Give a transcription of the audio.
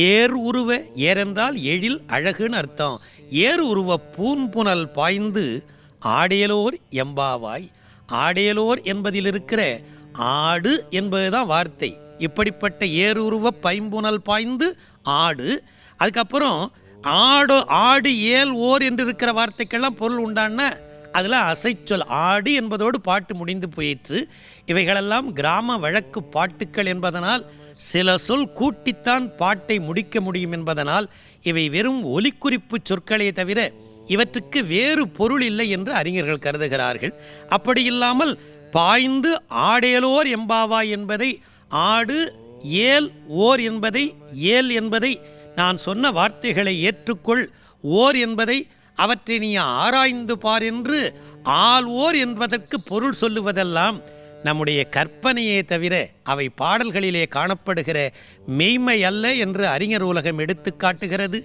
ஏர் உருவ, ஏர் என்றால் எழில் அழகுன்னு அர்த்தம். ஏர் உருவ பூன்புனல் பாய்ந்து ஆடேலோர் எம்பாவாய். ஆடேலோர் என்பதில் இருக்கிற ஆடு என்பதுதான் வார்த்தை. இப்படிப்பட்ட ஏருருவ பைம்புனல் பாய்ந்து ஆடு. அதுக்கப்புறம் ஆடு ஏல் ஓர் என்று இருக்கிற வார்த்தைக்கெல்லாம் பொருள் உண்டான அதில் அசைச்சொல். ஆடு என்பதோடு பாட்டு முடிந்து போயிற்று. இவைகளெல்லாம் கிராம வழக்கு பாட்டுக்கள் என்பதனால் சில சொல் கூட்டித்தான் பாட்டை முடிக்க முடியும் என்பதனால் இவை வெறும் ஒலிக்குறிப்பு சொற்களே தவிர இவற்றுக்கு வேறு பொருள் இல்லை என்று அறிஞர்கள் கருதுகிறார்கள். அப்படியில்லாமல் பாய்ந்து ஆடேலோர் எம்பாவாய் என்பதை ஆடு ஏல் ஓர் என்பதை ஏல் என்பதை நான் சொன்ன வார்த்தைகளை ஏற்றுக்கொள், ஓர் என்பதை அவற்றை நீ ஆராய்ந்து பார் என்று ஆள் ஓர் என்பதற்கு பொருள் சொல்லுவதெல்லாம் நம்முடைய கற்பனையே தவிர அவை பாடல்களிலே காணப்படுகிற மெய்மை அல்ல என்று அறிஞர் உலகம் எடுத்து காட்டுகிறது.